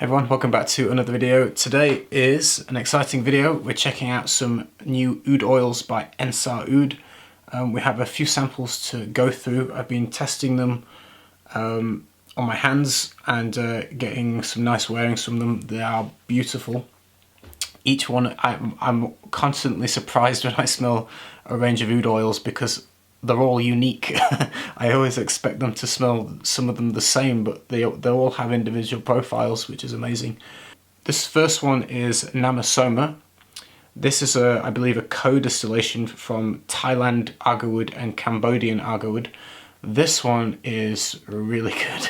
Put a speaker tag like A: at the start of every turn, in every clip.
A: Hey everyone, welcome back to another video. Today is an exciting video. We're checking out some new Oud oils by Ensar Oud. We have a few samples to go through. I've been testing them on my hands and getting some nice wearings from them. They are beautiful. Each one, I'm constantly surprised when I smell a range of Oud oils because they're all unique. I always expect them to smell, some of them the same, but they all have individual profiles, which is amazing. This first one is Namasoma. This is, I believe, a co-distillation from Thailand agarwood and Cambodian agarwood. This one is really good.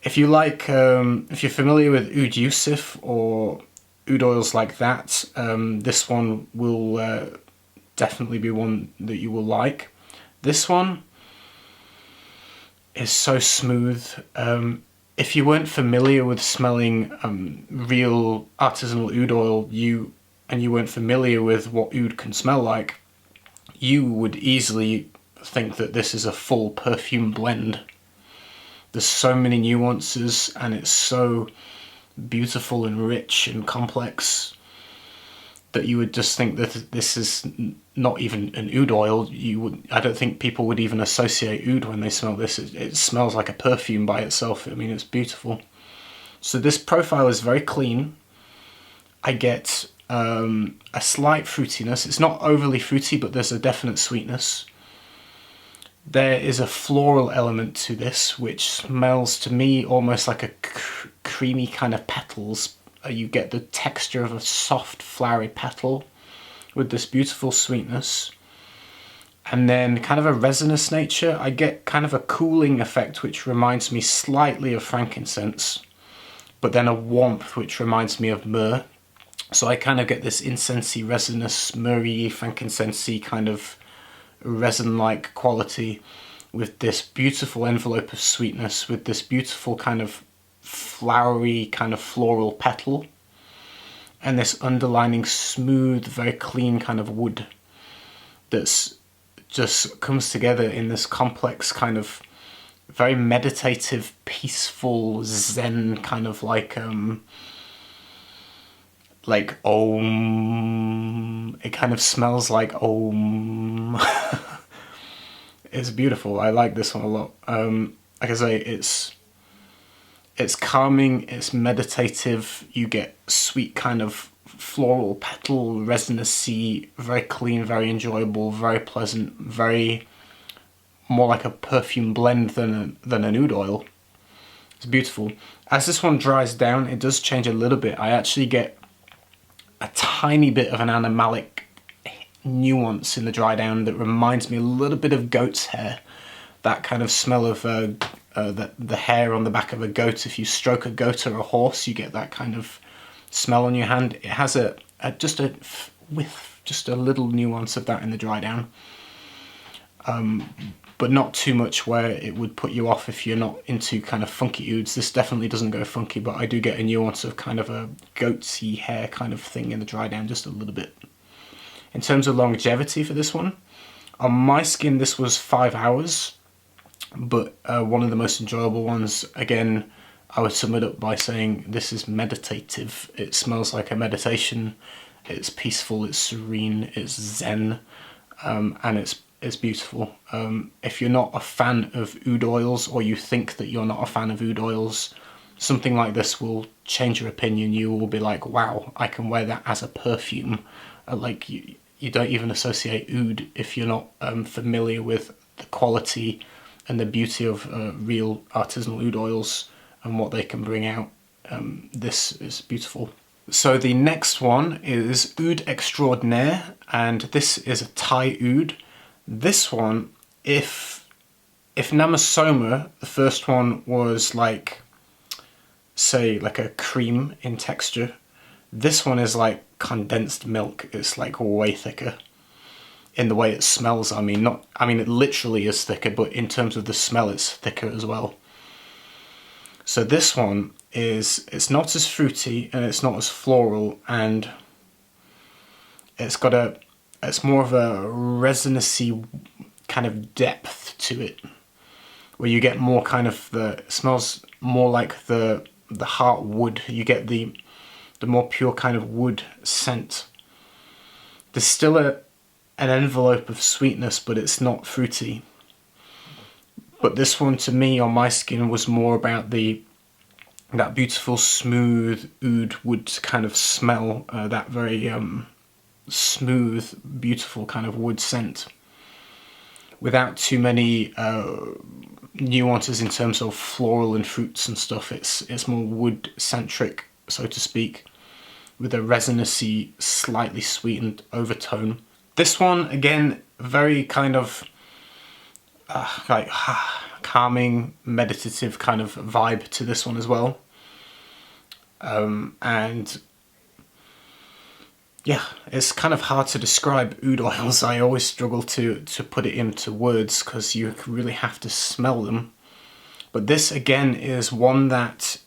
A: If you like, if you're familiar with Oud Yusuf or Oud oils like that, this one will definitely be one that you will like. This one is so smooth. If you weren't familiar with smelling real artisanal Oud oil, and you weren't familiar with what Oud can smell like, you would easily think that this is a full perfume blend. There's so many nuances and it's so beautiful and rich and complex that you would just think that this is not even an Oud oil. I don't think people would even associate Oud when they smell this. It smells like a perfume by itself. I mean, it's beautiful. So this profile is very clean. I get a slight fruitiness. It's not overly fruity, but there's a definite sweetness. There is a floral element to this, which smells to me almost like a creamy kind of petals. You get the texture of a soft flowery petal with this beautiful sweetness, and then kind of a resinous nature. I get kind of a cooling effect which reminds me slightly of frankincense, but then a warmth which reminds me of myrrh. So I kind of get this incensey, resinous, myrrhy, frankincensey kind of resin-like quality with this beautiful envelope of sweetness, with this beautiful kind of flowery kind of floral petal, and this underlining smooth, very clean kind of wood that's just comes together in this complex kind of very meditative, peaceful, zen kind of like Om. It kind of smells like Om. It's beautiful. I like this one a lot. Like I say, it's calming, it's meditative, you get sweet kind of floral petal, resinous-y, very clean, very enjoyable, very pleasant, very more like a perfume blend than an Oud oil. It's beautiful. As this one dries down, it does change a little bit. I actually get a tiny bit of an animalic nuance in the dry down that reminds me a little bit of goat's hair. That kind of smell of the hair on the back of a goat. If you stroke a goat or a horse, you get that kind of smell on your hand. It has just a little nuance of that in the dry down, but not too much where it would put you off if you're not into kind of funky ouds. This definitely doesn't go funky, but I do get a nuance of kind of a goatsy hair kind of thing in the dry down, just a little bit. In terms of longevity for this one, on my skin this was 5 hours. But one of the most enjoyable ones, again, I would sum it up by saying this is meditative. It smells like a meditation. It's peaceful, it's serene, it's zen, and it's beautiful. If you're not a fan of Oud oils, or you think that you're not a fan of Oud oils, something like this will change your opinion. You will be like, wow, I can wear that as a perfume. Like you don't even associate Oud if you're not familiar with the quality and the beauty of real artisanal Oud oils and what they can bring out. This is beautiful. So the next one is Oud Extraordinaire, and this is a Thai Oud. This one, if Namasoma, the first one, was like, say, like a cream in texture, this one is like condensed milk. It's like way thicker. In the way it smells, I mean, it literally is thicker, but in terms of the smell, it's thicker as well. So this one it's not as fruity and it's not as floral, and it's more of a resinous-y kind of depth to it, where you get more kind of it smells more like the the heart wood. You get the more pure kind of wood scent. There's still an envelope of sweetness, but it's not fruity. But this one, to me, on my skin, was more about that beautiful, smooth oud wood kind of smell, that very smooth, beautiful kind of wood scent, without too many nuances in terms of floral and fruits and stuff. It's more wood-centric, so to speak, with a resinousy, slightly sweetened overtone. This one, again, very kind of like calming, meditative kind of vibe to this one as well. And yeah, it's kind of hard to describe oud oils. I always struggle to put it into words because you really have to smell them. But this again is one that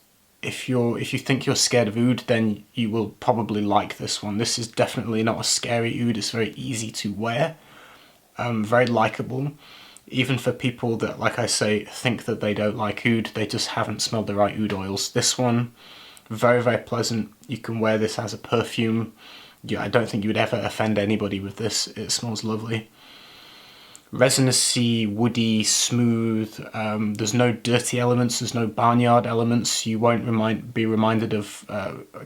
A: if you think you're scared of oud, then you will probably like this one. This is definitely not a scary oud. It's very easy to wear, very likable. Even for people that, like I say, think that they don't like oud, they just haven't smelled the right oud oils. This one, very, very pleasant. You can wear this as a perfume. Yeah, I don't think you would ever offend anybody with this. It smells lovely. Resinousy, woody, smooth. There's no dirty elements. There's no barnyard elements. You won't be reminded of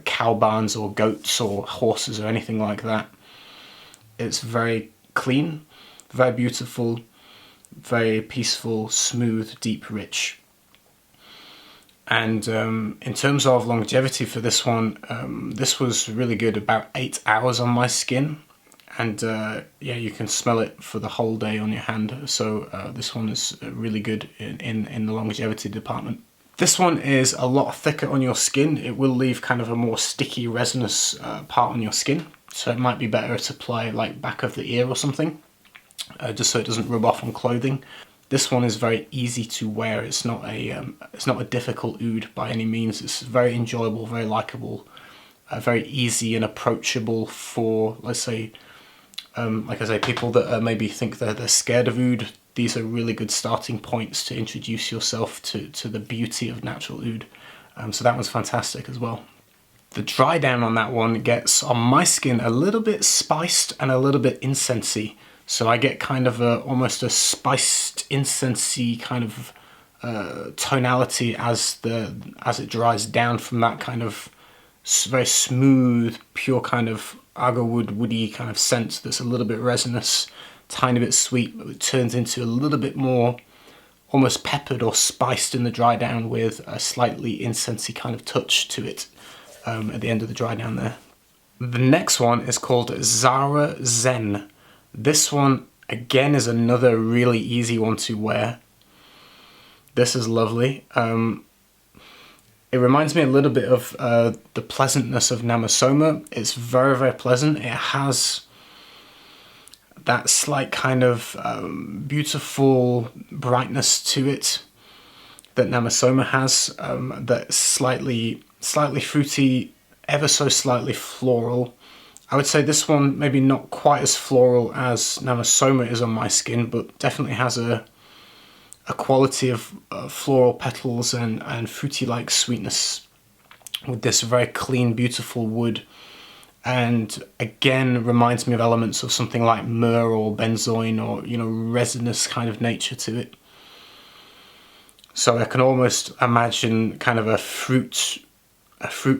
A: cow barns or goats or horses or anything like that. It's very clean, very beautiful, very peaceful, smooth, deep, rich. And in terms of longevity for this one, this was really good, about 8 hours on my skin. And yeah, you can smell it for the whole day on your hand. So this one is really good in the longevity department. This one is a lot thicker on your skin. It will leave kind of a more sticky, resinous part on your skin. So it might be better to apply like back of the ear or something, just so it doesn't rub off on clothing. This one is very easy to wear. It's not a difficult oud by any means. It's very enjoyable, very likable, very easy and approachable for, let's say, like I say, people that maybe think they're scared of oud. These are really good starting points to introduce yourself to the beauty of natural oud. So that one's fantastic as well. The dry down on that one gets on my skin a little bit spiced and a little bit incensey. So I get kind of almost a spiced, incensey kind of tonality as it dries down from that kind of very smooth, pure kind of agarwood, woody kind of scent that's a little bit resinous, tiny bit sweet, but it turns into a little bit more almost peppered or spiced in the dry down with a slightly incensey kind of touch to it at the end of the dry down there. The next one is called Zara Zen. This one, again, is another really easy one to wear. This is lovely. It reminds me a little bit of the pleasantness of Namasoma. It's very, very pleasant. It has that slight kind of beautiful brightness to it that Namasoma has. That's slightly fruity, ever so slightly floral. I would say this one maybe not quite as floral as Namasoma is on my skin, but definitely has a quality of floral petals and fruity-like sweetness with this very clean, beautiful wood. And again, reminds me of elements of something like myrrh or benzoin or, you know, resinous kind of nature to it. So I can almost imagine kind of a fruit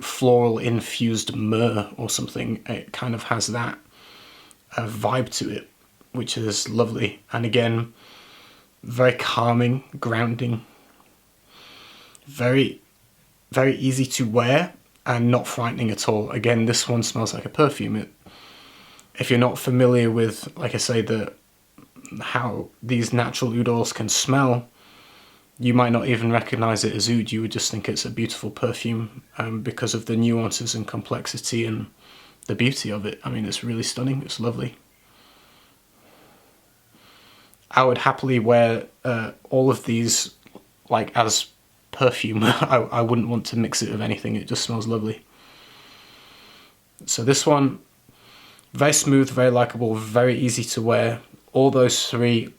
A: floral infused myrrh or something. It kind of has that vibe to it, which is lovely. And again, very calming, grounding, very, very easy to wear and not frightening at all. Again, this one smells like a perfume. If you're not familiar with, like I say, how these natural oud oils can smell, you might not even recognize it as oud. You would just think it's a beautiful perfume because of the nuances and complexity and the beauty of it. I mean, it's really stunning. It's lovely. I would happily wear all of these like as perfume. I wouldn't want to mix it with anything. It just smells lovely. So this one, very smooth, very likable, very easy to wear. All those three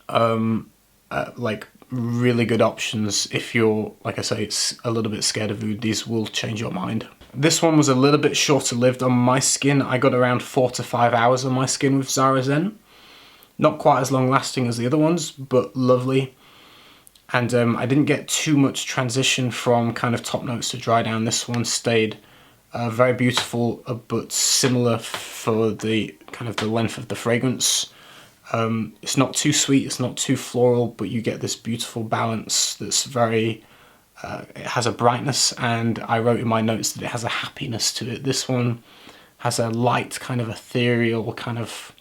A: like really good options if you're, like I say, it's a little bit scared of oud. These will change your mind. This one was a little bit shorter lived on my skin. I got around 4 to 5 hours on my skin with Zara Zen. Not quite as long lasting as the other ones, but lovely. And I didn't get too much transition from kind of top notes to dry down. This one stayed very beautiful, but similar for the kind of the length of the fragrance. It's not too sweet, it's not too floral, but you get this beautiful balance that's very, it has a brightness, and I wrote in my notes that it has a happiness to it. This one has a light, kind of ethereal, kind of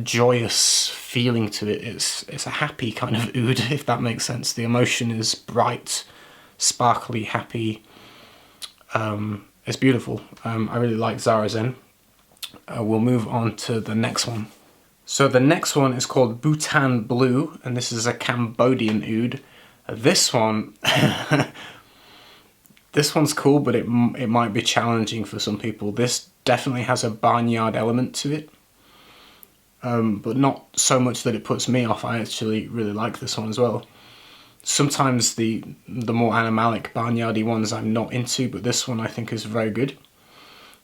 A: joyous feeling to it. It's a happy kind of oud, if that makes sense. The emotion is bright, sparkly, happy. It's beautiful. I really like Zara Zen. We'll move on to the next one. So the next one is called Bhutan Blue, and this is a Cambodian oud. This one, this one's cool, but it might be challenging for some people. This definitely has a barnyard element to it, but not so much that it puts me off. I actually really like this one as well. Sometimes the more animalic, barnyardy ones I'm not into, but this one I think is very good.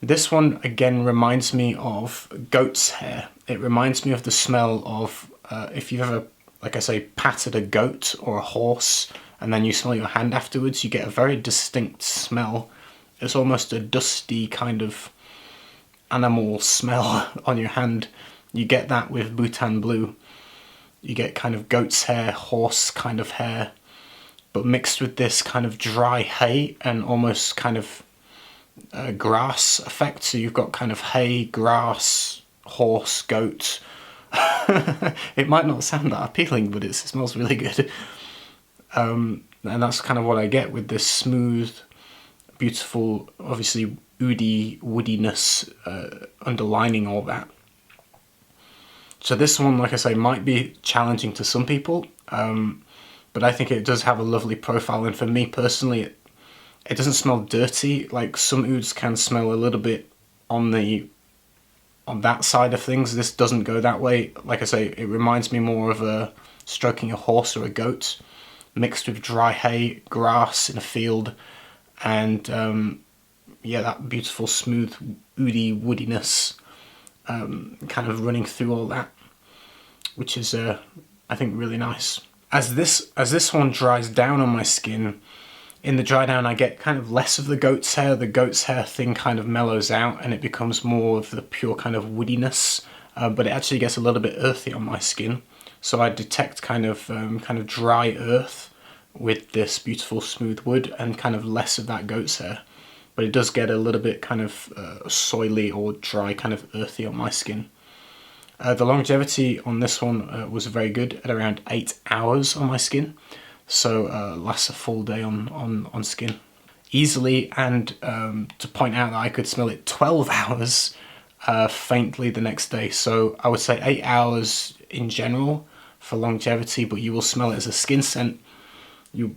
A: This one again reminds me of goat's hair. It reminds me of the smell of if you've ever, like I say, patted a goat or a horse and then you smell your hand afterwards, you get a very distinct smell. It's almost a dusty kind of animal smell on your hand. You get that with Bhutan Blue. You get kind of goat's hair, horse kind of hair, but mixed with this kind of dry hay and almost kind of grass effect. So you've got kind of hay, grass, horse, goat. It might not sound that appealing, but it smells really good. And that's kind of what I get with this smooth, beautiful, obviously oudy woodiness underlining all that. So this one, like I say, might be challenging to some people, but I think it does have a lovely profile, and for me personally, it doesn't smell dirty. Like some ouds can smell a little bit on that side of things. This doesn't go that way. Like I say, it reminds me more of a stroking a horse or a goat, mixed with dry hay, grass in a field, and yeah, that beautiful smooth oudy woodiness kind of running through all that, which is I think really nice. As this one dries down on my skin, in the dry down I get kind of less of the goat's hair. The goat's hair thing kind of mellows out and it becomes more of the pure kind of woodiness, but it actually gets a little bit earthy on my skin. So I detect kind of dry earth with this beautiful smooth wood and kind of less of that goat's hair. But it does get a little bit kind of soily or dry, kind of earthy on my skin. The longevity on this one was very good at around 8 hours on my skin. So lasts a full day on skin easily, and to point out that I could smell it 12 hours faintly the next day. So I would say 8 hours in general for longevity, but you will smell it as a skin scent. You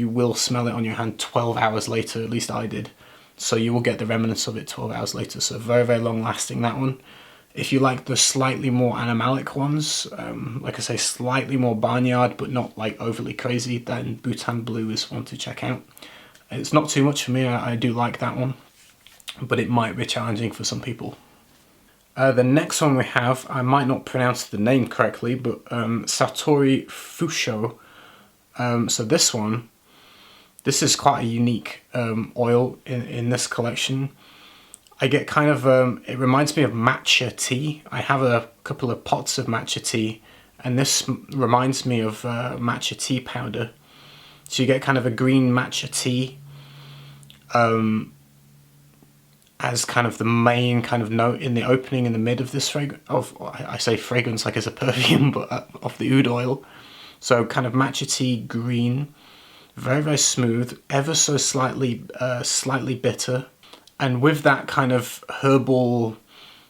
A: will smell it on your hand 12 hours later, at least I did. So you will get the remnants of it 12 hours later. So very, very long lasting, that one. If you like the slightly more animalic ones, like I say, slightly more barnyard, but not like overly crazy, then Bhutan Blue is one to check out. It's not too much for me, I do like that one, but it might be challenging for some people. The next one we have, I might not pronounce the name correctly, but Satori Fusho. So this is quite a unique oil in this collection. I get kind of, it reminds me of matcha tea. I have a couple of pots of matcha tea, and this reminds me of matcha tea powder. So you get kind of a green matcha tea as kind of the main kind of note in the opening and the mid of this fragrance. I say fragrance like it's a perfume, but of the oud oil. So kind of matcha tea green, very, very smooth, ever so slightly bitter. And with that kind of herbal,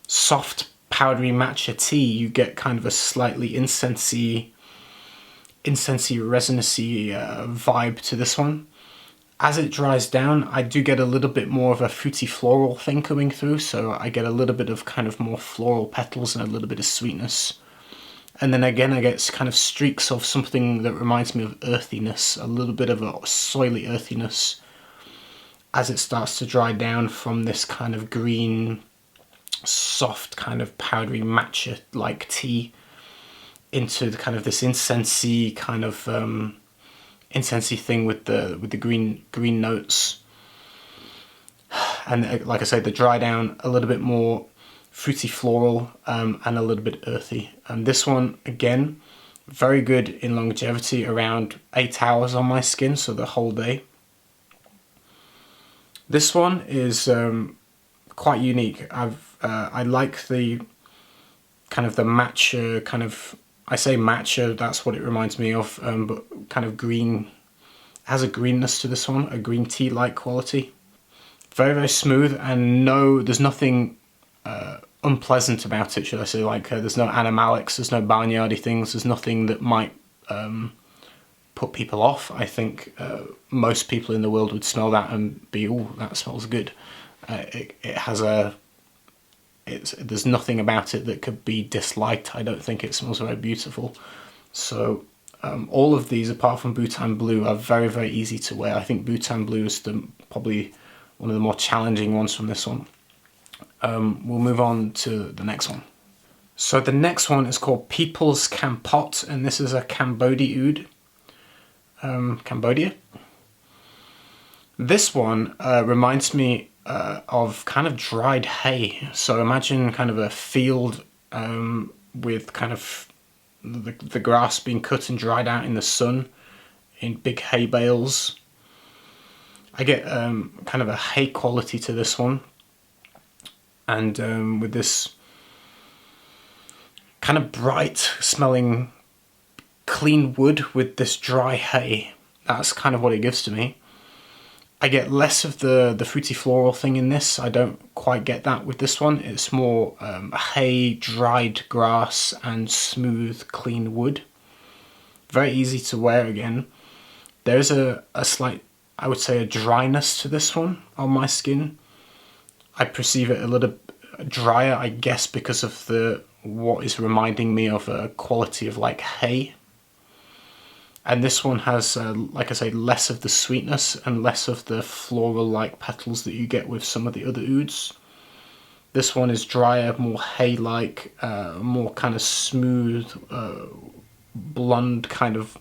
A: soft, powdery matcha tea, you get kind of a slightly incensey, resinousy vibe to this one. As it dries down, I do get a little bit more of a fruity floral thing coming through, so I get a little bit of kind of more floral petals and a little bit of sweetness. And then again I get kind of streaks of something that reminds me of earthiness, a little bit of a soily earthiness as it starts to dry down from this kind of green, soft kind of powdery matcha like tea into the kind of this incensey kind of incensey thing with the green notes. And like I said, the dry down a little bit more fruity floral and a little bit earthy. And this one again, very good in longevity, around 8 hours on my skin, so the whole day. This one is quite unique. I like the kind of the matcha kind of, I say matcha, that's what it reminds me of, but kind of green. It has a greenness to this one, a green tea like quality. Very, very smooth, and there's nothing unpleasant about it, should I say. Like there's no animalics, there's no barnyardy things, there's nothing that might put people off. I think most people in the world would smell that and be, oh, that smells good. There's nothing about it that could be disliked. I don't think it smells very beautiful. So all of these, apart from Bhutan Blue, are very, very easy to wear. I think Bhutan Blue is probably one of the more challenging ones from this one. We'll move on to the next one. So the next one is called People's Kampot, and this is a Cambodia oud. Cambodia. This one reminds me of kind of dried hay. So imagine kind of a field with kind of the grass being cut and dried out in the sun in big hay bales. I get kind of a hay quality to this one, and with this kind of bright smelling clean wood with this dry hay. That's kind of what it gives to me. I get less of the fruity floral thing in this. I don't quite get that with this one. It's more hay, dried grass, and smooth, clean wood. Very easy to wear again. There's a slight, I would say, a dryness to this one on my skin. I perceive it a little drier, I guess, because of what is reminding me of a quality of like hay. And this one has, like I say, less of the sweetness and less of the floral-like petals that you get with some of the other ouds. This one is drier, more hay-like, more kind of smooth, blonde kind of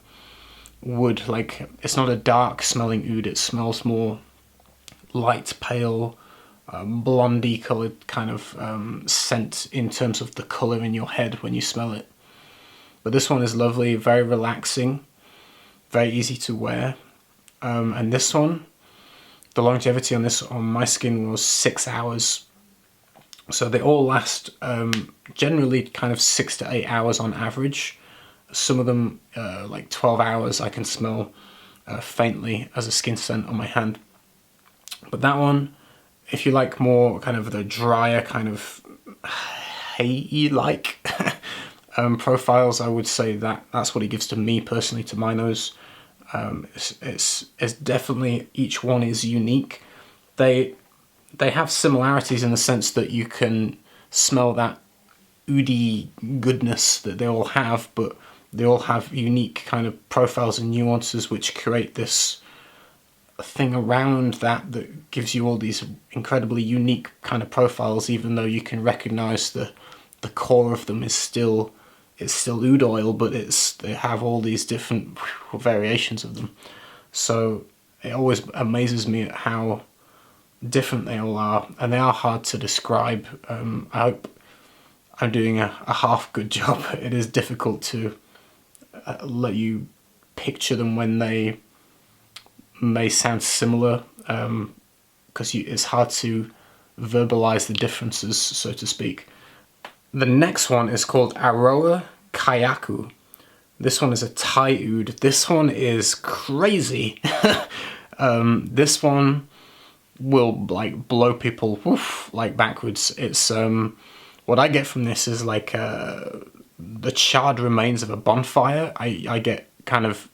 A: wood. Like, it's not a dark-smelling oud, it smells more light, pale, blondie coloured kind of scent in terms of the colour in your head when you smell it. But this one is lovely, very relaxing. Very easy to wear, and this one, the longevity on this on my skin was 6 hours. So they all last generally kind of 6 to 8 hours on average. Some of them like 12 hours I can smell faintly as a skin scent on my hand. But that one, if you like more kind of the drier kind of hay-y like profiles, I would say that's what it gives to me personally, to my nose. It's definitely, each one is unique. They have similarities in the sense that you can smell that oudy goodness that they all have, but they all have unique kind of profiles and nuances which create this thing around that gives you all these incredibly unique kind of profiles, even though you can recognize the core of them is still, it's still oud oil, but they have all these different variations of them. So it always amazes me at how different they all are, and they are hard to describe. I hope I'm doing a half good job. It is difficult to let you picture them when they may sound similar, because it's hard to verbalize the differences, so to speak. The next one is called Aroha Kyaku. This one is a Thai oud. This one is crazy. This one will like blow people like backwards. It's what I get from this is like the charred remains of a bonfire. I get kind of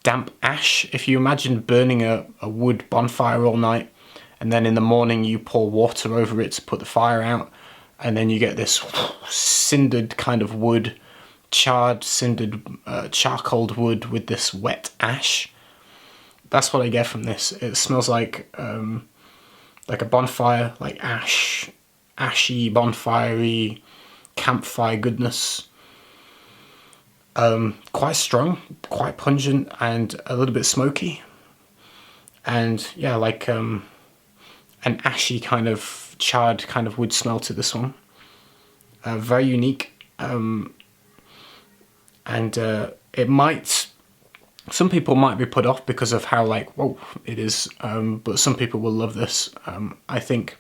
A: damp ash. If you imagine burning a wood bonfire all night, and then in the morning you pour water over it to put the fire out, and then you get this cindered kind of wood charred, cindered, charcoaled wood with this wet ash. That's what I get from this. It smells like a bonfire, like ashy, bonfire-y, campfire goodness. Quite strong, quite pungent, and a little bit smoky. And yeah, like an ashy kind of charred kind of wood smell to this one. Very unique. And it might, some people might be put off because of how like, whoa, it is, but some people will love this. I think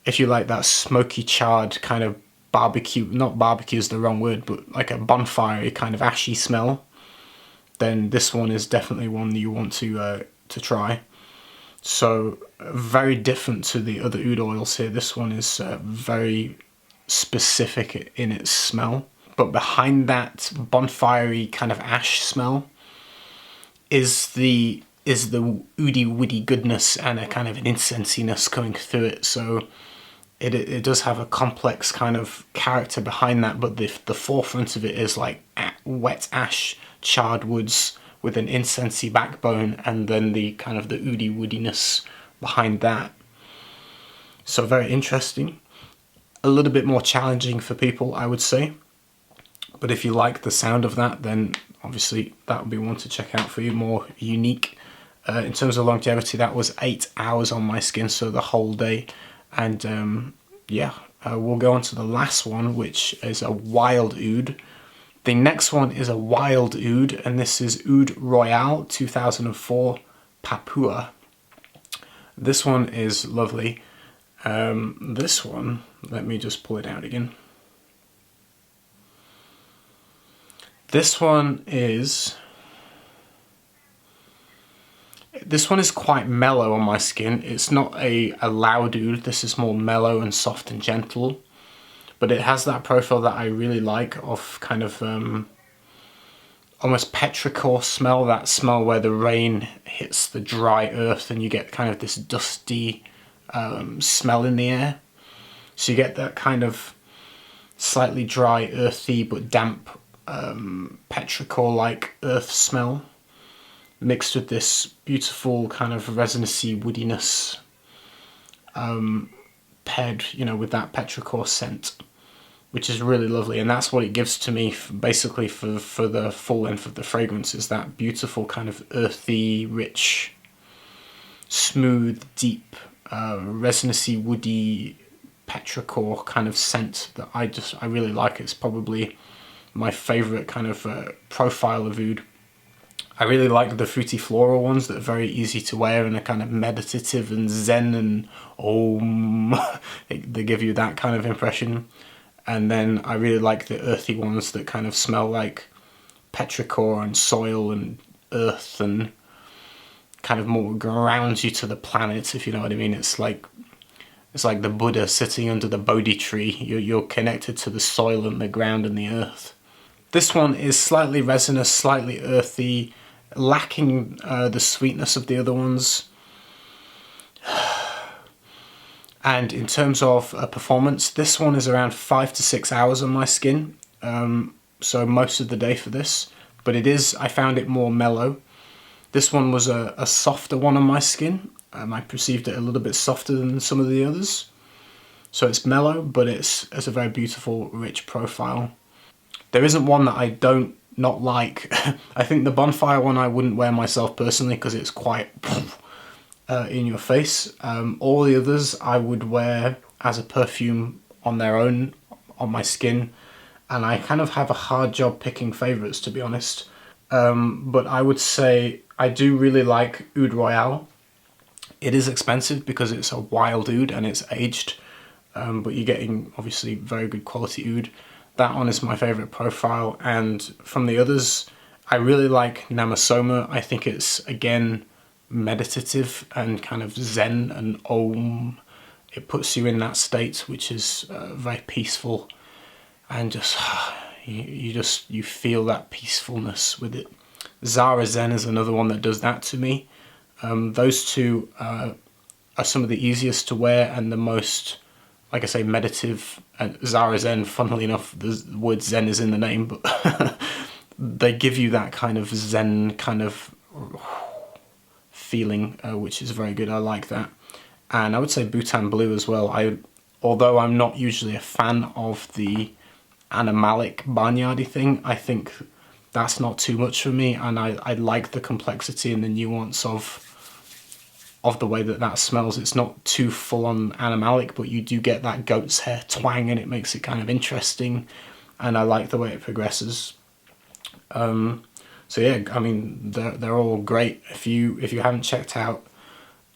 A: if you like that smoky, charred kind of barbecue, not barbecue is the wrong word, but like a bonfire kind of ashy smell, then this one is definitely one you want to try. So very different to the other oud oils here. This one is very specific in its smell, but behind that bonfire-y kind of ash smell is the oudy woody goodness and a kind of an incensiness coming through it. So it does have a complex kind of character behind that, but the forefront of it is like wet ash, charred woods with an incensey backbone, and then the kind of the oudy woodiness behind that. So very interesting. A little bit more challenging for people, I would say. But if you like the sound of that, then obviously that would be one to check out for you, more unique. In terms of longevity, that was 8 hours on my skin, so the whole day. And yeah, we'll go on to the last one, which is a wild oud. The next one is a wild oud, and this is Oud Royale 2004 Papua. This one is lovely. This one, let me just pull it out again. This one is quite mellow on my skin. It's not a loud oud. This is more mellow and soft and gentle. But it has that profile that I really like of kind of almost petrichor smell, that smell where the rain hits the dry earth and you get kind of this dusty smell in the air. So you get that kind of slightly dry, earthy but damp petrichor-like earth smell, mixed with this beautiful kind of resinousy woodiness, paired, you know, with that petrichor scent, which is really lovely. And that's what it gives to me, basically, for the full length of the fragrance, is that beautiful kind of earthy, rich, smooth, deep, resinousy, woody, petrichor kind of scent that I really like. It's probably my favourite kind of profile of oud. I really like the fruity floral ones that are very easy to wear and are kind of meditative and zen and om. They give you that kind of impression. And then I really like the earthy ones that kind of smell like petrichor and soil and earth and kind of more grounds you to the planet, if you know what I mean. It's like the Buddha sitting under the Bodhi tree. You're connected to the soil and the ground and the earth. This one is slightly resinous, slightly earthy, lacking the sweetness of the other ones. And in terms of performance, this one is around 5 to 6 hours on my skin, so most of the day for this. But I found it more mellow. This one was a softer one on my skin. I perceived it a little bit softer than some of the others. So it's mellow, but it's a very beautiful, rich profile. There isn't one that I don't not like. I think the bonfire one I wouldn't wear myself personally because it's quite in your face. All the others I would wear as a perfume on their own, on my skin. And I kind of have a hard job picking favourites, to be honest. But I would say I do really like Oud Royale. It is expensive because it's a wild oud and it's aged, but you're getting obviously very good quality oud. That one is my favourite profile, and from the others, I really like Namasoma. I think it's, again, meditative and kind of zen and om. It puts you in that state, which is very peaceful, and just you feel that peacefulness with it. Zara Zen is another one that does that to me. Those two are some of the easiest to wear and the most like I say, meditative. And Zara Zen, funnily enough, the word Zen is in the name, but they give you that kind of Zen kind of feeling, which is very good. I like that. And I would say Bhutan Blue as well. Although I'm not usually a fan of the animalic barnyardy thing, I think that's not too much for me, and I like the complexity and the nuance of the way that smells. It's not too full-on animalic, but you do get that goat's hair twang, and it makes it kind of interesting, and I like the way it progresses. So yeah, I mean, they're all great. If you haven't checked out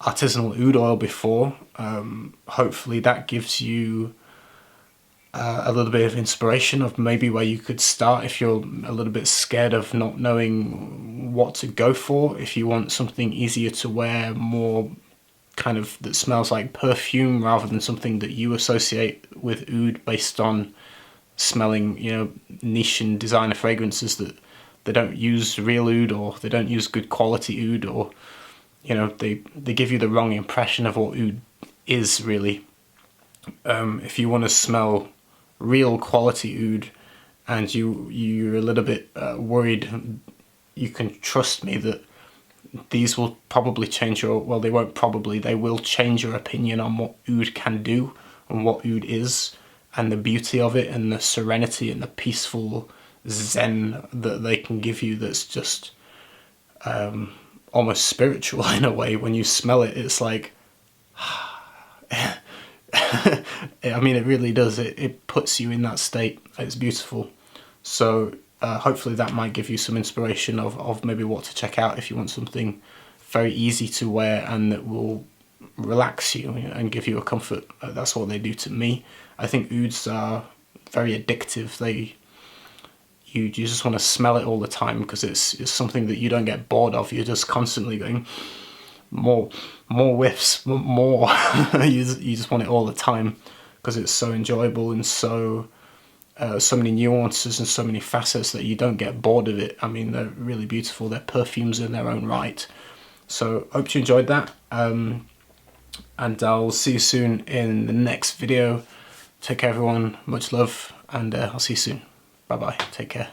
A: artisanal oud oil before, hopefully that gives you a little bit of inspiration of maybe where you could start if you're a little bit scared of not knowing what to go for. If you want something easier to wear, more kind of that smells like perfume rather than something that you associate with oud based on smelling, you know, niche and designer fragrances that they don't use real oud, or they don't use good quality oud, or, you know, they give you the wrong impression of what oud is really. If you want to smell real quality oud and you're a little bit worried, you can trust me that these will probably change your, well, they won't probably, they will change your opinion on what oud can do and what oud is, and the beauty of it, and the serenity and the peaceful zen that they can give you, that's just almost spiritual in a way. When you smell it, it's like I mean, it really does. It puts you in that state. It's beautiful. So hopefully that might give you some inspiration of maybe what to check out if you want something very easy to wear and that will relax you and give you a comfort. That's what they do to me. I think ouds are very addictive. You just want to smell it all the time because it's something that you don't get bored of. You're just constantly going, more whiffs, more. you just want it all the time because it's so enjoyable and so many nuances and so many facets that you don't get bored of it. I mean, they're really beautiful. They're perfumes in their own right. So hope you enjoyed that, and I'll see you soon in the next video. Take care everyone, much love, and I'll see you soon. Bye bye, take care.